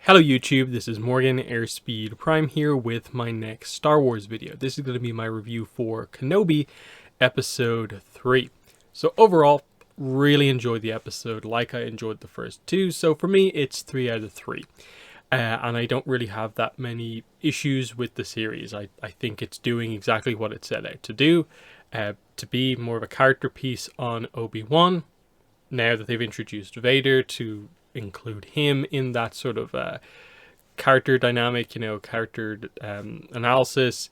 Hello YouTube, this is Morgan Airspeed Prime here with my next Star Wars video. This is going to be my review for Kenobi Episode 3. So overall, really enjoyed the episode like I enjoyed the first two, so for me it's 3 out of 3. And I don't really have that many issues with the series. I think it's doing exactly what it set out to do, to be more of a character piece on Obi-Wan, now that they've introduced Vader, to include him in that sort of character dynamic, character analysis.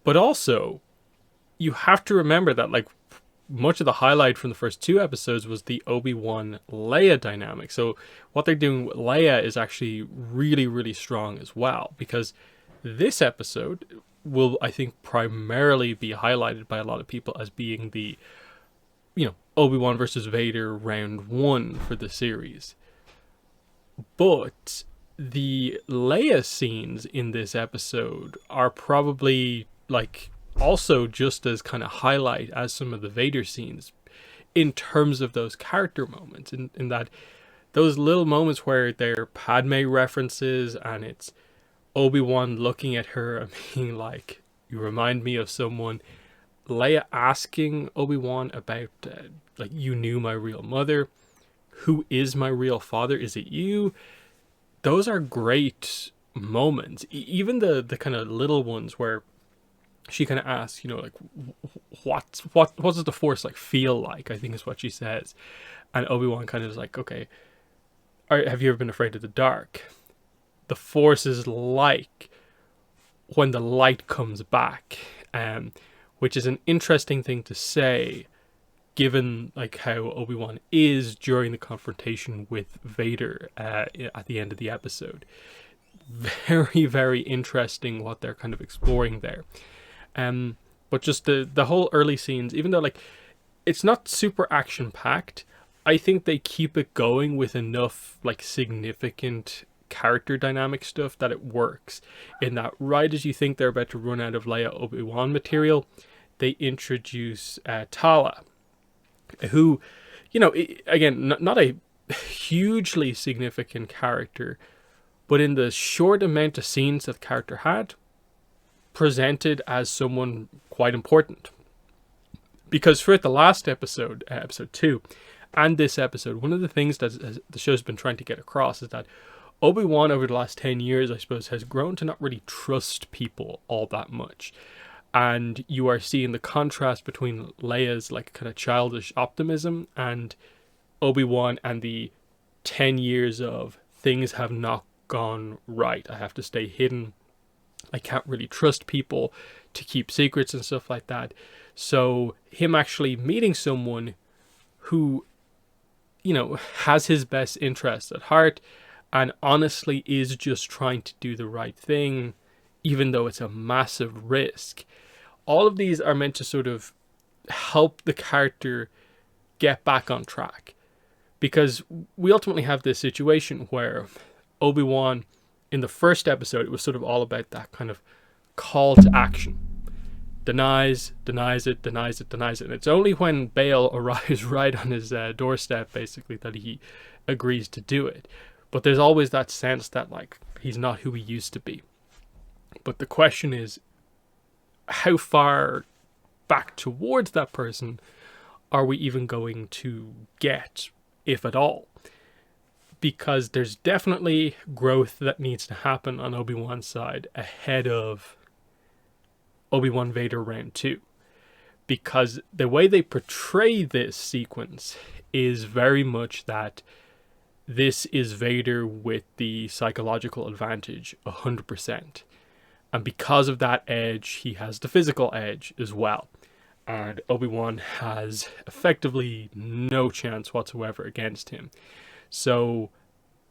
But also, you have to remember that much of the highlight from the first two episodes was the Obi-Wan Leia dynamic. So what they're doing with Leia is actually really, really strong as well, because this episode will, I think, primarily be highlighted by a lot of people as being the, Obi-Wan versus Vader round one for the series. But the Leia scenes in this episode are probably also just as kind of highlight as some of the Vader scenes in terms of those character moments, in that those little moments where they're Padme references and it's Obi-Wan looking at her and being like, "You remind me of someone." Leia asking Obi-Wan about you knew my real mother. Who is my real father? Is it you? Those are great moments. Even the kind of little ones where she kind of asks, what does the Force feel like? I think is what she says, and Obi-Wan kind of is like, okay, have you ever been afraid of the dark? The Force is like when the light comes back, which is an interesting thing to say, given how Obi-Wan is during the confrontation with Vader at the end of the episode. Very, very interesting what they're kind of exploring there. But just the whole early scenes, even though it's not super action-packed, I think they keep it going with enough significant character dynamic stuff that it works. In that, right as you think they're about to run out of Leia Obi-Wan material, they introduce Tala, who, again, not a hugely significant character, but in the short amount of scenes that the character had, presented as someone quite important. Because throughout the last episode, episode 2, and this episode, one of the things that the show's been trying to get across is that Obi-Wan over the last 10 years, I suppose, has grown to not really trust people all that much. And you are seeing the contrast between Leia's kind of childish optimism and Obi-Wan and the 10 years of things have not gone right. I have to stay hidden. I can't really trust people to keep secrets and stuff like that. So him actually meeting someone who, has his best interests at heart and honestly is just trying to do the right thing, even though it's a massive risk. All of these are meant to sort of help the character get back on track. Because we ultimately have this situation where Obi-Wan, in the first episode, it was sort of all about that kind of call to action. Denies it. And it's only when Bail arrives right on his doorstep, basically, that he agrees to do it. But there's always that sense that, he's not who he used to be. But the question is, how far back towards that person are we even going to get, if at all? Because there's definitely growth that needs to happen on Obi-Wan's side ahead of Obi-Wan Vader round 2. Because the way they portray this sequence is very much that this is Vader with the psychological advantage 100%. And because of that edge, he has the physical edge as well. And Obi-Wan has effectively no chance whatsoever against him. So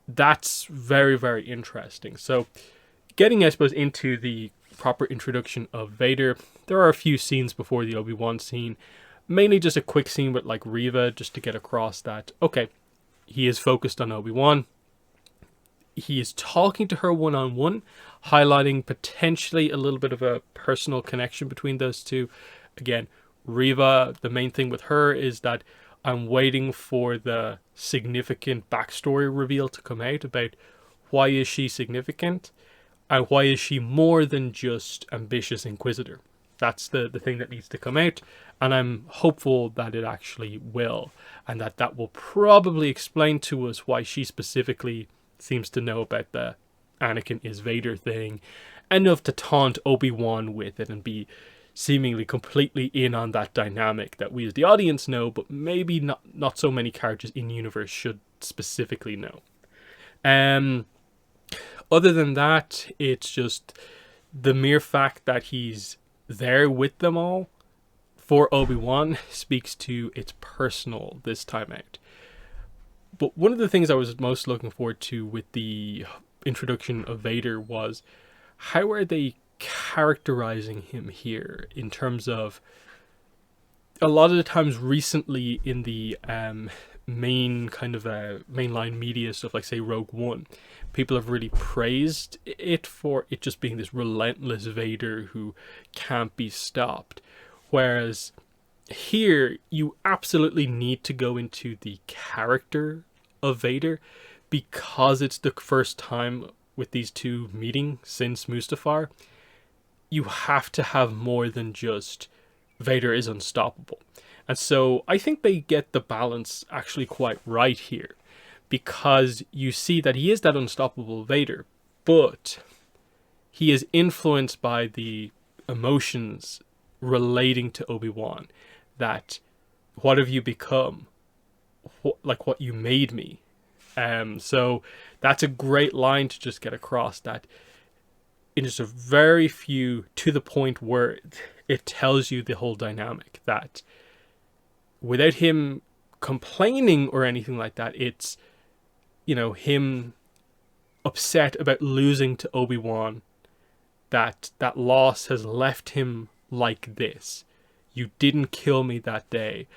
that's very, very interesting. So getting, I suppose, into the proper introduction of Vader, there are a few scenes before the Obi-Wan scene. Mainly just a quick scene with Reva, just to get across that, okay, he is focused on Obi-Wan. He is talking to her one-on-one, highlighting potentially a little bit of a personal connection between those two. Again, Reva, the main thing with her is that I'm waiting for the significant backstory reveal to come out about why is she significant? And why is she more than just ambitious Inquisitor? That's the thing that needs to come out. And I'm hopeful that it actually will. And that will probably explain to us why she specifically seems to know about the Anakin is Vader thing enough to taunt Obi-Wan with it and be seemingly completely in on that dynamic that we as the audience know, but maybe not so many characters in universe should specifically know. Other than that, it's just the mere fact that he's there with them all for Obi-Wan speaks to it's personal this time out. But one of the things I was most looking forward to with the introduction of Vader was how are they characterizing him here in terms of a lot of the times recently in the main kind of mainline media stuff, like say Rogue One, people have really praised it for it just being this relentless Vader who can't be stopped. Whereas here, you absolutely need to go into the character of Vader because it's the first time with these two meeting since Mustafar. You have to have more than just Vader is unstoppable. And so I think they get the balance actually quite right here, because you see that he is that unstoppable Vader, but he is influenced by the emotions relating to Obi-Wan. That what have you become? What you made me. So that's a great line to just get across, that in just a very few, to the point where it tells you the whole dynamic, that without him complaining or anything like that, it's, you know, him upset about losing to Obi-Wan, that loss has left him like this. You didn't kill me that day,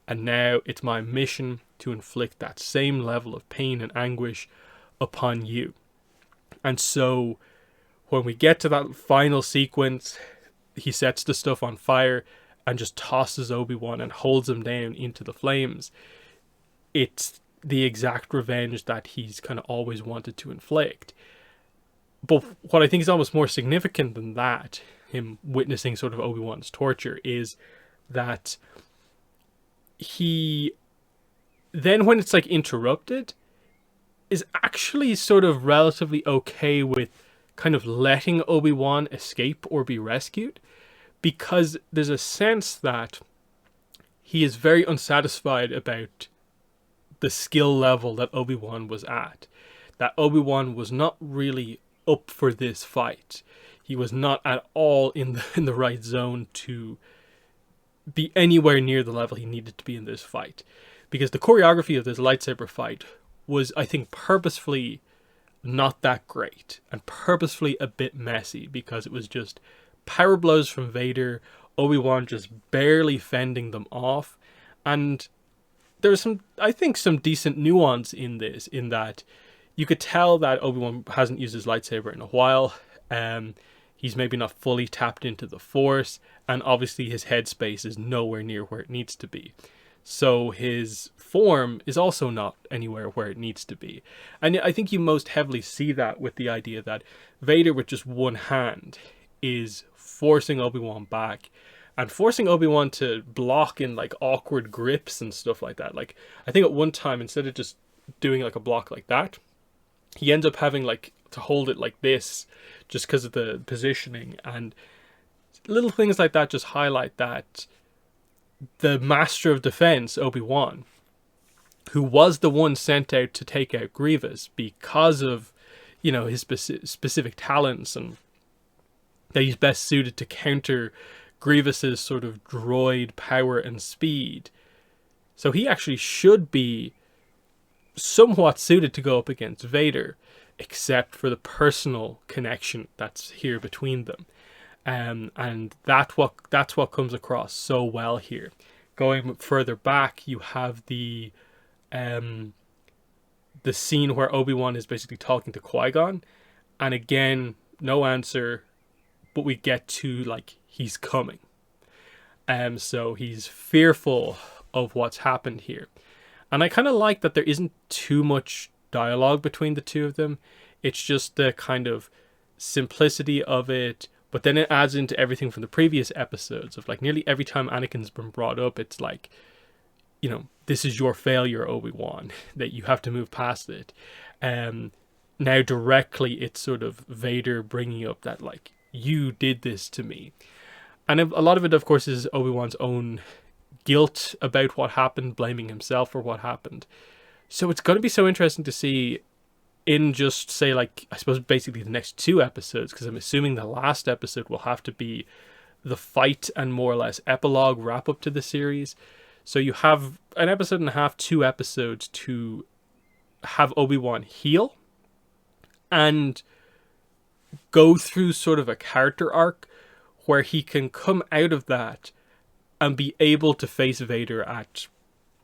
and now it's my mission to inflict that same level of pain and anguish upon you. And so when we get to that final sequence, he sets the stuff on fire and just tosses Obi-Wan and holds him down into the flames. It's the exact revenge that he's kind of always wanted to inflict. But what I think is almost more significant than that, him witnessing sort of Obi-Wan's torture, is that he then, when it's like interrupted, is actually sort of relatively okay with kind of letting Obi-Wan escape or be rescued, because there's a sense that he is very unsatisfied about the skill level that Obi-Wan was at. That Obi-Wan was not really up for this fight. He was not at all in the right zone to be anywhere near the level he needed to be in this fight. Because the choreography of this lightsaber fight was, I think, purposefully not that great, and purposefully a bit messy, because it was just power blows from Vader, Obi-Wan just barely fending them off, and there's some decent nuance in this, in that you could tell that Obi-Wan hasn't used his lightsaber in a while. He's maybe not fully tapped into the Force, and obviously his headspace is nowhere near where it needs to be. So his form is also not anywhere where it needs to be. And I think you most heavily see that with the idea that Vader, with just one hand, is forcing Obi-Wan back, and forcing Obi-Wan to block in like awkward grips and stuff like that. Like, I think at one time, instead of just doing like a block like that, he ends up having like to hold it like this, just because of the positioning. And little things like that just highlight that the master of defense, Obi-Wan, who was the one sent out to take out Grievous because of, you know, his specific talents, and that he's best suited to counter Grievous's sort of droid power and speed. So he actually should be somewhat suited to go up against Vader, except for the personal connection that's here between them. And that's what comes across so well here. Going further back, you have the scene where Obi-Wan is basically talking to Qui-Gon, and again, no answer, but we get to like he's coming. So he's fearful of what's happened here, and I kind of like that there isn't too much dialogue between the two of them. It's just the kind of simplicity of it, but then it adds into everything from the previous episodes of like nearly every time Anakin's been brought up, it's like, this is your failure, Obi-Wan, that you have to move past it. Now directly it's sort of Vader bringing up that like, you did this to me. And a lot of it, of course, is Obi-Wan's own guilt about what happened, blaming himself for what happened. So it's going to be so interesting to see in just, say, like, I suppose basically the next 2 episodes, because I'm assuming the last episode will have to be the fight and more or less epilogue wrap up to the series. So you have an episode and a half, 2 episodes to have Obi-Wan heal and go through sort of a character arc where he can come out of that and be able to face Vader at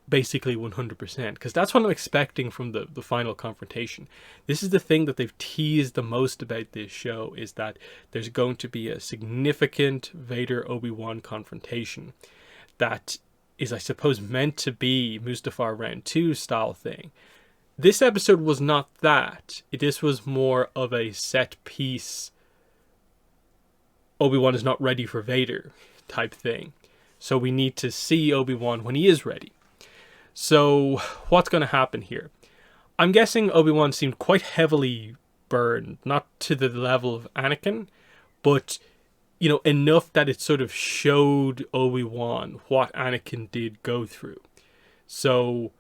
basically 100%, because that's what I'm expecting from the final confrontation. This is the thing that they've teased the most about this show, is that there's going to be a significant Vader Obi-Wan confrontation that is, I suppose, meant to be Mustafar Round 2 style thing. This episode was not that. This was more of a set piece, Obi-Wan is not ready for Vader type thing. So we need to see Obi-Wan when he is ready. So what's going to happen here? I'm guessing Obi-Wan seemed quite heavily burned, not to the level of Anakin, but enough that it sort of showed Obi-Wan what Anakin did go through. So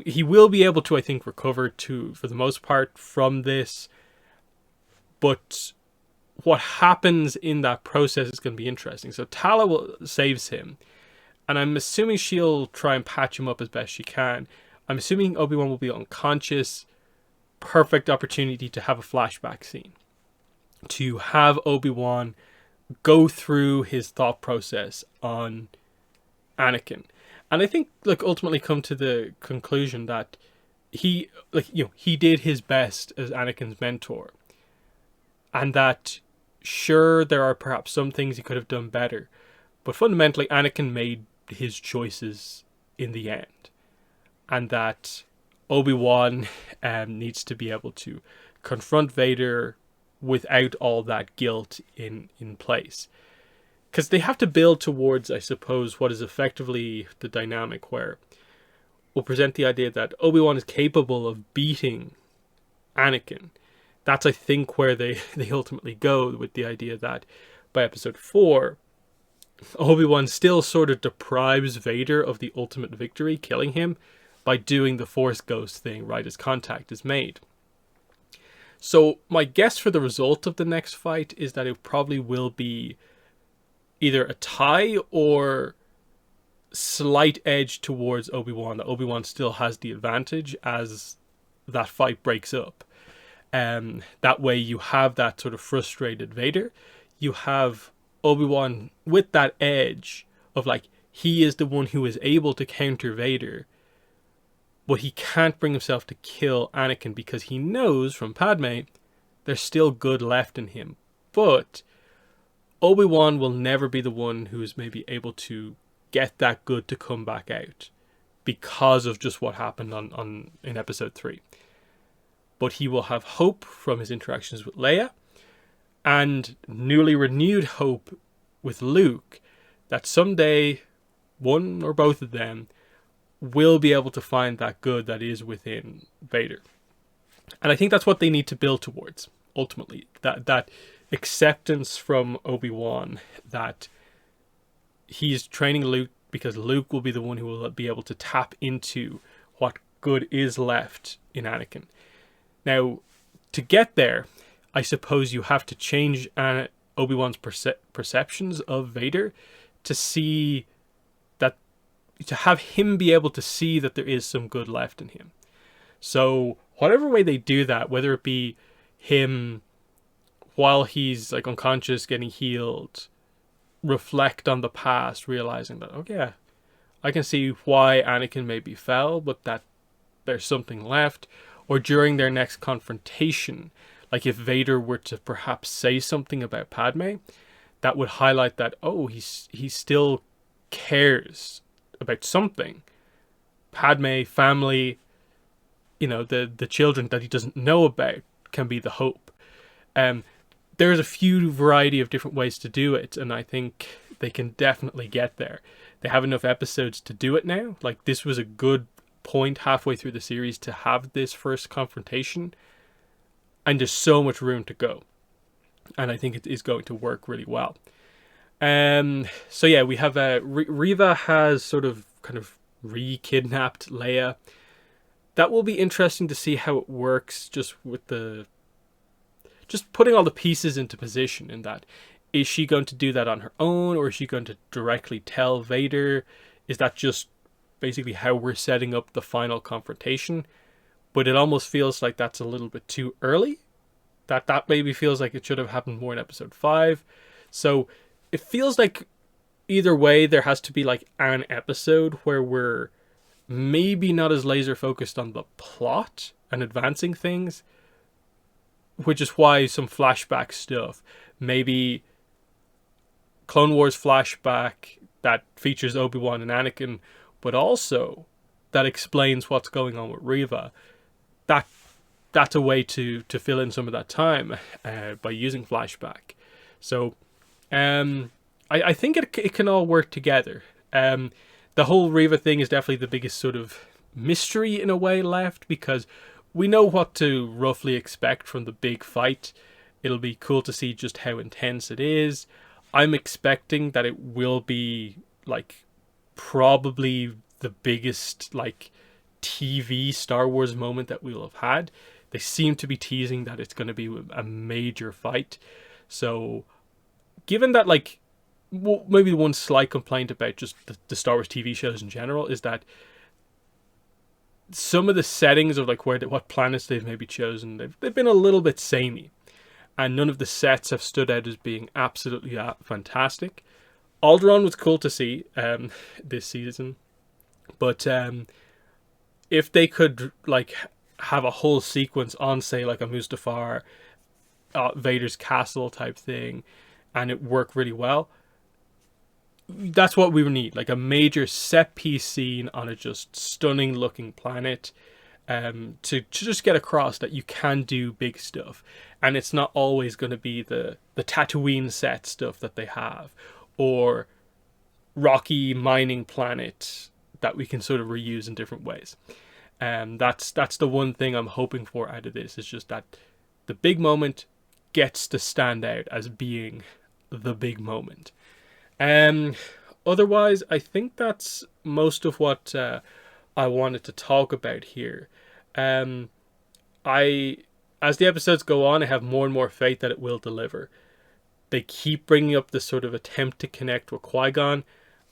he will be able to, I think, recover for the most part from this, but what happens in that process is going to be interesting. So Tala saves him, and I'm assuming she'll try and patch him up as best she can. I'm assuming Obi-Wan will be unconscious. Perfect opportunity to have a flashback scene, to have Obi-Wan go through his thought process on Anakin. And I think, ultimately come to the conclusion that he did his best as Anakin's mentor. And that, sure, there are perhaps some things he could have done better, but fundamentally Anakin made his choices in the end. And that Obi-Wan needs to be able to confront Vader without all that guilt in place. Because they have to build towards, I suppose, what is effectively the dynamic where we'll present the idea that Obi-Wan is capable of beating Anakin. That's, I think, where they ultimately go, with the idea that by episode 4, Obi-Wan still sort of deprives Vader of the ultimate victory, killing him, by doing the Force Ghost thing right as contact is made. So my guess for the result of the next fight is that it probably will be either a tie or slight edge towards Obi-Wan, that Obi-Wan still has the advantage as that fight breaks up. That way you have that sort of frustrated Vader. You have Obi-Wan with that edge of he is the one who is able to counter Vader, but he can't bring himself to kill Anakin because he knows from Padme there's still good left in him. But Obi-Wan will never be the one who is maybe able to get that good to come back out because of just what happened in episode 3. But he will have hope from his interactions with Leia, and newly renewed hope with Luke that someday one or both of them will be able to find that good that is within Vader. And I think that's what they need to build towards, ultimately. That acceptance from Obi-Wan that he's training Luke because Luke will be the one who will be able to tap into what good is left in Anakin. Now, to get there, I suppose you have to change Obi-Wan's perceptions of Vader to see that, to have him be able to see that there is some good left in him. So whatever way they do that, whether it be him while he's unconscious getting healed, reflect on the past, realizing that, okay, yeah, I can see why Anakin maybe fell, but that there's something left. Or during their next confrontation, if Vader were to perhaps say something about Padme, that would highlight that, he still cares about something. Padme, family, the children that he doesn't know about can be the hope. There's a few variety of different ways to do it, and I think they can definitely get there. They have enough episodes to do it now. Like, this was a good point halfway through the series to have this first confrontation, and there's so much room to go, and I think it is going to work really well. So yeah, we have Reva has sort of kind of re-kidnapped Leia. That will be interesting to see how it works, just putting all the pieces into position. In that, is she going to do that on her own, or is she going to directly tell Vader? Is that just basically how we're setting up the final confrontation? But it almost feels like that's a little bit too early. That maybe feels like it should have happened more in episode 5. So it feels like either way there has to be like an episode where we're maybe not as laser focused on the plot and advancing things, which is why some flashback stuff, maybe Clone Wars flashback that features Obi-Wan and Anakin, but also that explains what's going on with Reva. That's a way to fill in some of that time by using flashback. So I think it can all work together. The whole Reva thing is definitely the biggest sort of mystery in a way left, because we know what to roughly expect from the big fight. It'll be cool to see just how intense it is. I'm expecting that it will be like probably the biggest like TV Star Wars moment that we'll have had. They seem to be teasing that it's going to be a major fight. So given that, like, maybe one slight complaint about just the Star Wars TV shows in general is that some of the settings of like what planets they've maybe chosen, they've been a little bit samey, and none of the sets have stood out as being absolutely fantastic. Alderaan was cool to see this season, but if they could like have a whole sequence on, say, like a Mustafar, Vader's castle type thing, and it worked really well, that's what we need. Like a major set piece scene on a just stunning looking planet, to just get across that you can do big stuff, and it's not always going to be the Tatooine set stuff that they have, or rocky mining planet that we can sort of reuse in different ways. That's the one thing I'm hoping for out of this, is just that the big moment gets to stand out as being the big moment. Otherwise, I think that's most of what I wanted to talk about here. As the episodes go on, I have more and more faith that it will deliver. They keep bringing up this sort of attempt to connect with Qui-Gon.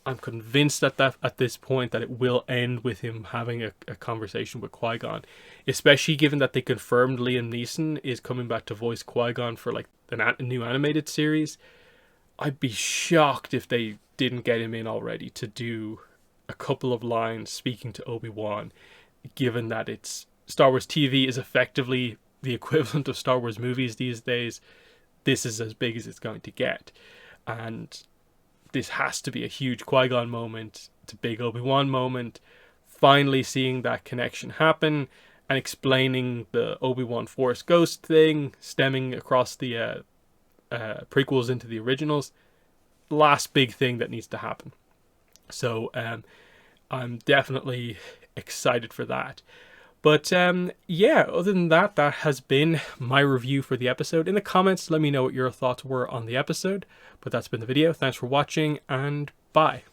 I'm convinced that at this point that it will end with him having a conversation with Qui-Gon, especially given that they confirmed Liam Neeson is coming back to voice Qui-Gon for like a new animated series. I'd be shocked if they didn't get him in already to do a couple of lines speaking to Obi-Wan, given that it's Star Wars TV is effectively the equivalent of Star Wars movies these days. This is as big as it's going to get, and this has to be a huge Qui-Gon moment. It's a big Obi-Wan moment. Finally seeing that connection happen and explaining the Obi-Wan Force Ghost thing stemming across the prequels into the originals. Last big thing that needs to happen. So I'm definitely excited for that. But yeah, other than that, that has been my review for the episode. In the comments, let me know what your thoughts were on the episode. But that's been the video. Thanks for watching, and bye.